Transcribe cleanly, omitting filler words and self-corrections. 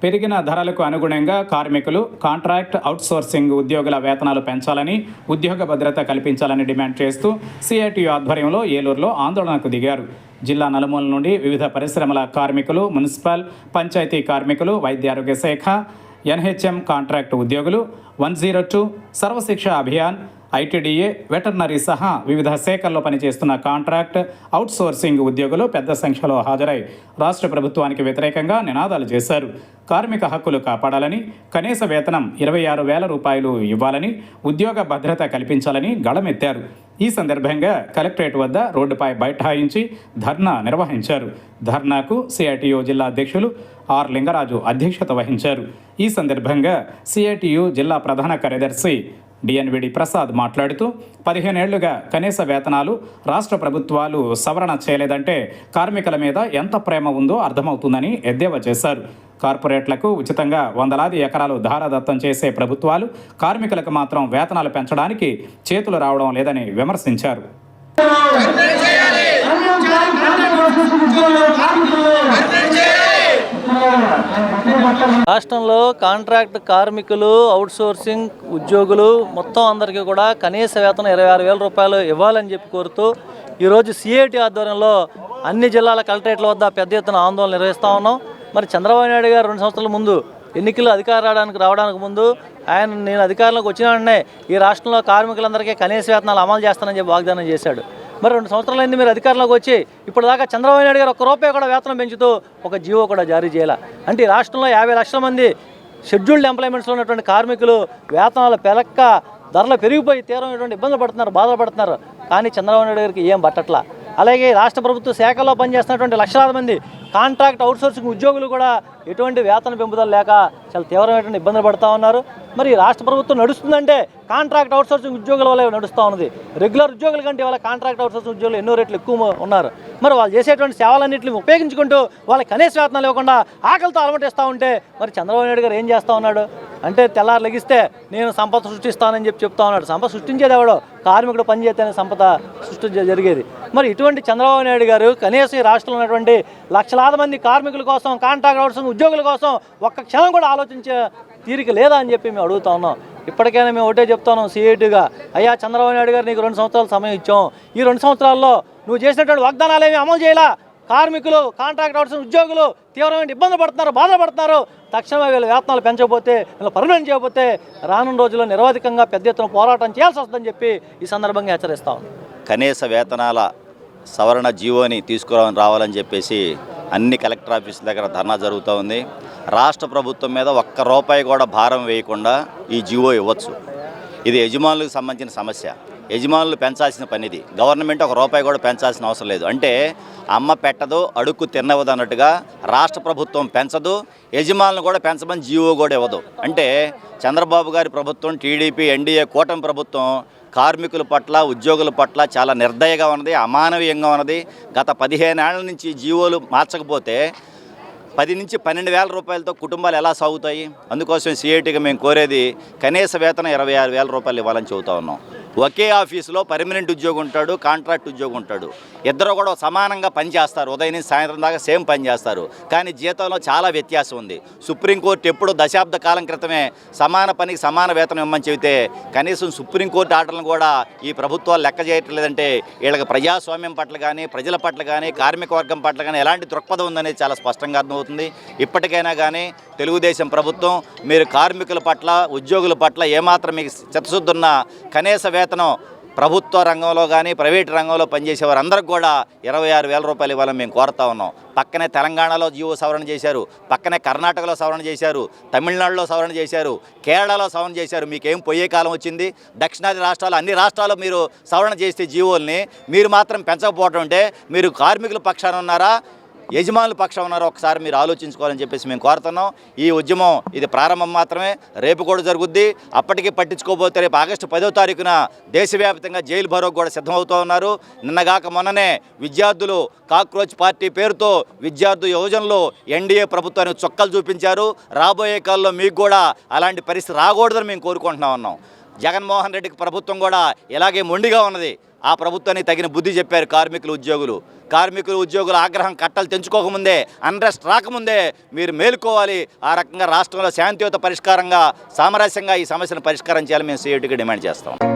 పెరిగిన ధరలకు అనుగుణంగా కార్మికులు, కాంట్రాక్ట్, అవుట్సోర్సింగ్ ఉద్యోగుల వేతనాలు పెంచాలని, ఉద్యోగ భద్రత కల్పించాలని డిమాండ్ చేస్తూ సిఐటియు ఆధ్వర్యంలో ఏలూరులో ఆందోళనకు దిగారు. జిల్లా నలుమూలల నుండి వివిధ పరిశ్రమల కార్మికులు, మున్సిపల్, పంచాయతీ కార్మికులు, వైద్యారోగ్య శాఖ, ఎన్హెచ్ఎం కాంట్రాక్ట్ ఉద్యోగులు, 102, సర్వశిక్ష అభియాన్, ఐటీడీఏ, వెటర్నరీ సహా వివిధ శాఖల్లో పనిచేస్తున్న కాంట్రాక్ట్, అవుట్సోర్సింగ్ ఉద్యోగులు పెద్ద సంఖ్యలో హాజరై రాష్ట్ర ప్రభుత్వానికి వ్యతిరేకంగా నినాదాలు చేశారు. కార్మిక హక్కులు కాపాడాలని, కనీస వేతనం 26,000 రూపాయలు ఇవ్వాలని, ఉద్యోగ భద్రత కల్పించాలని గళమెత్తారు. ఈ సందర్భంగా కలెక్టరేట్ వద్ద రోడ్డుపై బైఠాయించి ధర్నా నిర్వహించారు. ధర్నాకు సిఐటియు జిల్లా అధ్యక్షులు ఆర్ లింగరాజు అధ్యక్షత వహించారు. ఈ సందర్భంగా సిఐటియు జిల్లా ప్రధాన కార్యదర్శి డిఎన్విడి ప్రసాద్ మాట్లాడుతూ 15 ఏళ్లుగా కనీస వేతనాలు రాష్ట్ర ప్రభుత్వాలు సవరణ చేయలేదంటే కార్మికుల మీద ఎంత ప్రేమ ఉందో అర్థమవుతుందని ఎద్దేవా చేశారు. కార్పొరేట్లకు ఉచితంగా వందలాది ఎకరాలు ధారాదత్తం చేసే ప్రభుత్వాలు కార్మికులకు మాత్రం వేతనాలు పెంచడానికి చేతులు రావడం లేదని విమర్శించారు. రాష్ట్రంలో కాంట్రాక్ట్ కార్మికులు, అవుట్సోర్సింగ్ ఉద్యోగులు మొత్తం అందరికీ కూడా కనీస వేతనం 26,000 రూపాయలు ఇవ్వాలని చెప్పి కోరుతూ ఈరోజు సిఐటి ఆధ్వర్యంలో అన్ని జిల్లాల కలెక్టరేట్ల వద్ద పెద్ద ఎత్తున ఆందోళన నిర్వహిస్తూ ఉన్నాం. మరి చంద్రబాబు నాయుడు గారు 2 సంవత్సరాల ముందు ఎన్నికలు రావడానికి ముందు నేను అధికారంలోకి వచ్చిన వెంటనే ఈ రాష్ట్రంలో కార్మికులందరికీ కనీస వేతనాలు అమలు చేస్తానని చెప్పి వాగ్దానం చేశాడు. మరి 2 సంవత్సరాలైంది మీరు అధికారంలోకి వచ్చి ఇప్పుడు దాకా చంద్రబాబు నాయుడు గారు ₹1 కూడా వేతనం పెంచుతూ ఒక జీవో కూడా జారీ చేయాలి. అంటే ఈ రాష్ట్రంలో 50 లక్షల మంది షెడ్యూల్డ్ ఎంప్లాయ్మెంట్స్లో ఉన్నటువంటి కార్మికులు వేతనాలు పెరక్క ధరలు పెరిగిపోయి తీవ్రమైనటువంటి ఇబ్బందులు పడుతున్నారు, బాధపడుతున్నారు. కానీ చంద్రబాబు నాయుడు గారికి ఏం పట్టట్లా. అలాగే రాష్ట్ర ప్రభుత్వ శాఖల్లో పనిచేస్తున్నటువంటి లక్షలాది మంది కాంట్రాక్ట్, అవుట్సోర్సింగ్ ఉద్యోగులు కూడా ఎటువంటి వేతన పెంపుదల లేక చాలా తీవ్రమైనటువంటి ఇబ్బందులు పడుతూ ఉన్నారు. మరి రాష్ట్ర ప్రభుత్వం నడుస్తుందంటే కాంట్రాక్ట్, అవుట్సోర్సింగ్ ఉద్యోగుల వల్ల నడుస్తూ ఉన్నది. రెగ్యులర్ ఉద్యోగుల కంటే వాళ్ళ కాంట్రాక్ట్, అవుట్సోర్సింగ్ ఉద్యోగులు ఎన్నో రెట్లు ఎక్కువ ఉన్నారు. మరి వాళ్ళు చేసేటువంటి సేవలన్నింటిని ఉపయోగించుకుంటూ వాళ్ళ కనీస వేతనాలు ఇవ్వకుండా ఆకలితో అలమటిస్తూ ఉంటే మరి చంద్రబాబు నాయుడు గారు ఏం చేస్తూ ఉన్నాడు అంటే తెల్లారు లెగిస్తే నేను సంపద సృష్టిస్తానని చెప్తా ఉన్నాడు. సంపద సృష్టించేది ఎవడో? కార్మికుడు పనిచేస్తేనే సంపద సృష్టి జరిగేది. మరి ఇటువంటి చంద్రబాబు నాయుడు గారు కనీసం ఈ రాష్ట్రంలో ఉన్నటువంటి లక్షలాది మంది కార్మికుల కోసం, కాంట్రాక్ట్, అవుట్సోర్సింగ్ ఉద్యోగుల కోసం ఒక్క క్షణం కూడా ఆలోచించే తీరిక లేదా అని చెప్పి మేము అడుగుతా ఉన్నాం. ఇప్పటికైనా మేము ఒకటే చెప్తాను సిఐటిగా, అయ్యా చంద్రబాబు నాయుడు గారు నీకు 2 సంవత్సరాల సమయం ఇచ్చాం. ఈ 2 సంవత్సరాల్లో నువ్వు చేసినటువంటి వాగ్దానాలు ఏమీ అమలు చేయాలా? కార్మికులు, కాంట్రాక్ట్, అవుట్సోర్సింగ్ ఉద్యోగులు తీవ్రమైన ఇబ్బంది పడుతున్నారు, బాధపడుతున్నారు. తక్షణమే వీళ్ళ వేతనాలు పెంచకపోతే, వీళ్ళు పర్మనెంట్ చేయకపోతే రానున్న రోజుల్లో నిరవధికంగా పెద్ద ఎత్తున పోరాటం చేయాల్సి వస్తుందని చెప్పి ఈ సందర్భంగా హెచ్చరిస్తాం. కనీస వేతనాల సవరణ జీవోని రావాలని చెప్పేసి అన్ని కలెక్టర్ ఆఫీసుల దగ్గర ధర్నా జరుగుతూ ఉంది. రాష్ట్ర ప్రభుత్వం మీద ₹1 కూడా భారం వేయకుండా ఈ జీవో ఇవ్వచ్చు. ఇది యజమానులకు సంబంధించిన సమస్య. యజమానులు పెంచాల్సిన పనిది. గవర్నమెంట్ ₹1 కూడా పెంచాల్సిన అవసరం లేదు. అంటే అమ్మ పెట్టదు, అడుక్కు తిన్నవదు అన్నట్టుగా రాష్ట్ర ప్రభుత్వం పెంచదు, యజమానులు కూడా పెంచమని జీవో కూడా ఇవ్వదు. అంటే చంద్రబాబు గారి ప్రభుత్వం, టీడీపీ, ఎన్డీఏ కూటమి ప్రభుత్వం కార్మికుల పట్ల, ఉద్యోగుల పట్ల చాలా నిర్దయగా ఉన్నది, అమానవీయంగా ఉన్నది. గత 15 ఏళ్ల నుంచి జీవోలు మార్చకపోతే 10 నుంచి 12,000 రూపాయలతో కుటుంబాలు ఎలా సాగుతాయి? అందుకోసం సిఐటిగా మేము కోరేది కనీస వేతనం 26,000 రూపాయలు ఇవ్వాలని చెబుతా ఉన్నాం. ఒకే ఆఫీసులో పర్మనెంట్ ఉద్యోగం ఉంటాడు, కాంట్రాక్ట్ ఉద్యోగం ఉంటాడు. ఇద్దరు కూడా సమానంగా పనిచేస్తారు, ఉదయం నుంచి సాయంత్రం దాకా సేమ్ పని చేస్తారు. కానీ జీతంలో చాలా వ్యత్యాసం ఉంది. సుప్రీంకోర్టు ఎప్పుడు దశాబ్ద కాలం క్రితమే సమాన పనికి సమాన వేతనం ఇవ్వమని చెబితే కనీసం సుప్రీంకోర్టు ఆర్డర్లను కూడా ఈ ప్రభుత్వాలు లెక్క చేయట్లేదంటే వీళ్ళకి ప్రజాస్వామ్యం పట్ల కానీ, ప్రజల పట్ల కానీ, కార్మిక వర్గం పట్ల కానీ ఎలాంటి దృక్పథం ఉందనేది చాలా స్పష్టంగా అర్థమవుతుంది. ఇప్పటికైనా కానీ తెలుగుదేశం ప్రభుత్వం మీరు కార్మికుల పట్ల, ఉద్యోగుల పట్ల ఏమాత్రం మీకు చిత్తశుద్ధి ఉన్న కనీస వేతనం ప్రభుత్వ రంగంలో కానీ ప్రైవేట్ రంగంలో పనిచేసే వారందరికీ కూడా 26,000 రూపాయలు ఇవ్వాలని మేము కోరుతా ఉన్నాం. పక్కనే తెలంగాణలో జీవో సవరణ చేశారు, పక్కనే కర్ణాటకలో సవరణ చేశారు, తమిళనాడులో సవరణ చేశారు, కేరళలో సవరణ చేశారు. మీకేం పోయే కాలం వచ్చింది? దక్షిణాది రాష్ట్రాలు, అన్ని రాష్ట్రాల్లో మీరు సవరణ చేస్తే జీవోల్ని మీరు మాత్రం పెంచకపోవడం అంటే మీరు కార్మికుల పక్షాన ఉన్నారా, యజమానుల పక్షం ఉన్నారో ఒకసారి మీరు ఆలోచించుకోవాలని చెప్పేసి మేము కోరుతున్నాం. ఈ ఉద్యమం ఇది ప్రారంభం మాత్రమే, రేపు కూడా జరుగుద్ది. అప్పటికీ పట్టించుకోబోతే రేపు ఆగస్టు 10వ తారీఖున దేశవ్యాప్తంగా జైలు భరోకు కూడా సిద్ధమవుతూ ఉన్నారు. నిన్నగాక మొన్ననే విద్యార్థులు కాక్రోచ్ పార్టీ పేరుతో విద్యార్థి యువజనులు ఎన్డీఏ ప్రభుత్వానికి చొక్కలు చూపించారు. రాబోయే కాలంలో మీకు కూడా అలాంటి పరిస్థితి రాకూడదని మేము కోరుకుంటున్నా ఉన్నాం. జగన్మోహన్ రెడ్డికి ప్రభుత్వం కూడా ఇలాగే మొండిగా ఉన్నది. ఆ ప్రభుత్వానికి తగిన బుద్ధి చెప్పారు కార్మికులు ఉద్యోగుల ఆగ్రహం కట్టలు తెంచుకోకముందే, అన్రెస్ట్ రాకముందే మీరు మేలుకోవాలి. ఆ రకంగా రాష్ట్రంలో శాంతియుత పరిష్కారంగా, సామరస్యంగా ఈ సమస్యను పరిష్కారం చేయాలని మేము సిఐటికి డిమాండ్ చేస్తాం.